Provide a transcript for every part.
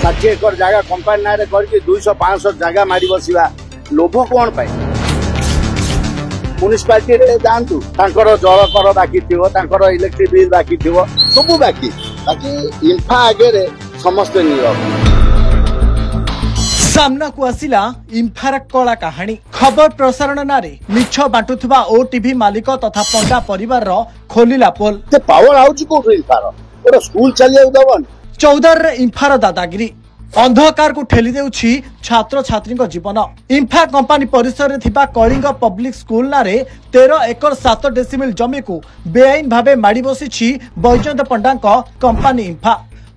षाठी एकर जगह कंपानी ना करके 200-500 जगह मारी बसवा लोभ कौन पाए म्युनिसिपालिटी रे जातु जल कर बाकी थो इलेक्ट्रिक बिल बाकी थो सब बाकी इंफा आगे समस्ते नीरव सामना को आसिला इंफार कला कहानी खबर प्रसारण नारे मिछ बांटुथुबा ओटीवी मालिक तथा पंडा परिवार खोलिला पोल पावर आउची को इंफार ओरा स्कूल चलिया दबन चौदार रे इंफार दादागिरी अंधकार को ठेली देउछि छात्र छात्री जीवन इंफा कंपानी परिसर रे थिबा कलिंग पब्लिक स्कूल नारे 13 एकर 7 डेसिमिल जमी को बेआईन भाबे माड़ी बसिछि बैजयंत पंडा कंपानी इंफा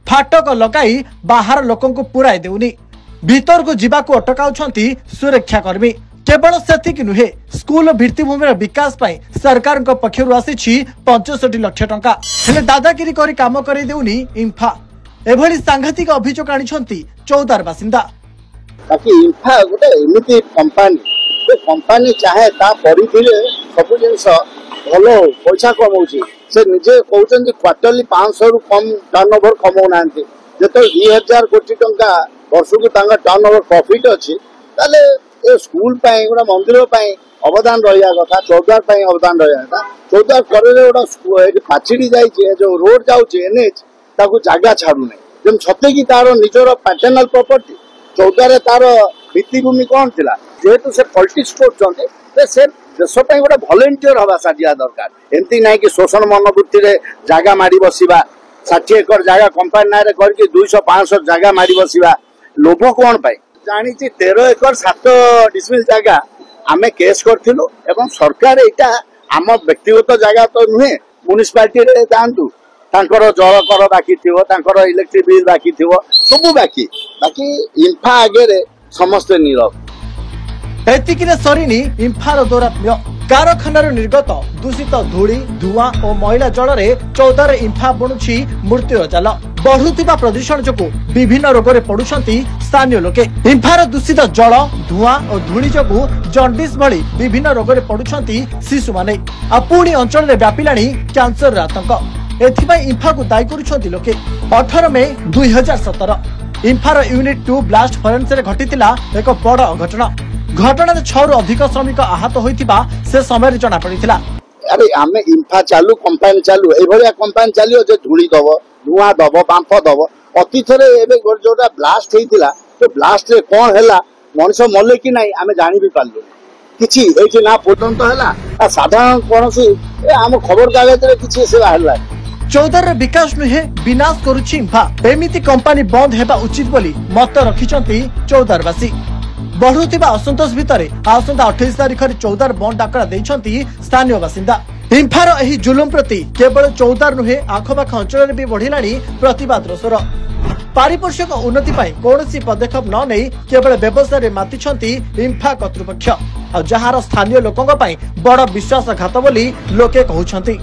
फाटक लगाई बाहर लोकन को पुराई देउनी भीतर को जीवा को अटकाउछंती सुरक्षा कर्मी केवल सेतिक नुहे स्कूल भित्तिभूमि विकास पाई सरकार पक्षरु आसी 65 लाख टंका हेले दादागिरी करी काम करै देउनी इंफा एभली सांघातिक अभियोग आनिछंती चौदार बासिंदा ताकि इंफा गोटे एमिति कंपानी चाहे ता परिधिरे सब जिंस भलो पैसा कमाउछि से निजे कहउछंती क्वार्टरली 500 रु कम टर्नओवर कमाउ नांती जेतो 2000 कोटी टंका वर्ष को टर्नओवर प्रॉफिट अच्छी ताले ए स्कूल गोटा मंदिर अवदान रहा कथा चौद्वार अवदान रहा था चौद्वार करे गोटा पाचिड़ी जाइए जो रोड जाऊे एनएच ताकू जगह छाड़ू नहीं छते कि तार निजर पैटर्नल प्रॉपर्टी चौद्वार तार भित्तिभूमि कौन थी जेहेतु से पॉलिटिक्स कर देश गोटे भलेंटियर हवा साजिया दरकार एमती ना कि शोषण मनोवृत्ति जगह मारी बसवा 60 एकर जगह कंपानी ना करके 200-500 जगह मारी बसवा लोभ कौन पाए जानी 13 एकर 7 डिसमिल जगह आमे केस करथिलु एवं सरकार एटा आम व्यक्तिगत जगह तो नुहे म्युनिसिपालिटी रे जातु जल कर बाकी थो इलेक्ट्रिक बिल बाकी थो सब बाकी इंफा आगे समस्ते नीरव एतिकिरे सरीनी इंफार दौरात्म्य कारखानार निर्गत दूषित धूली धुआं और मैला जल चौदार इंफा बणुछि मृत्युर जाल बढ़ुथिबा प्रदूषण जोगु विभिन्न रोग रे पडुछंती स्थानीय लोके इंफार दूषित जल धुआं और धूली जोगु जॉन्डिस भली विभिन्न रोग रे पडुछंती शिशु माने पुणी अंचल रे व्यापिलाणी कैंसर आतंक एथिबाई इंफा को दायी करुछंती लोके 18 मई 2017 इंफार यूनिट 2 ब्लास्ट फरेंस रे घटितिला एक बड़ घटना घटना 6 रु अधिक श्रमिक आहत होइतिबा से समय जना पड़िथिला अरे आमे इंफा चालू कंपानी चालू ए भलिया कंपानी चालियो जे धूली दबो धुआं दबो बांफ दबो अतीथरे एबे जोटा ब्लास्ट हेतिला तो ब्लास्ट रे कोन हैला मनुष्य मले कि नाही आमे जानि भी पालु किछि एठी ना पर्यंत हैला साधारण कोनसी हम खबर कागज रे किछि से हैला चौदार विकास नुहे विनाश करुछि इंफा एमिति कंपानी बंद हेबा उचित बोली मत रखिछंती चौदारवासी बढ़ुथिबा असंतोष भितरे आसंता 28 तारिख रे चौदार बंद डाकरा दैछंती स्थानीय बासिंदा इंफार एही जुलुम प्रति केवल चौदार नुहे आखपाख अंचल भी बढ़िलाणी प्रतिवाद स्वर पारिपार्श्विक उन्नति पाई कौनसी पदक्षेप न नहीं केवल व्यवसाय रे मातिछंती इंफा कर्तृपक्ष जहार स्थानीय लोकंग पाई बड़ विश्वासघात बोली लोके कहउछंती।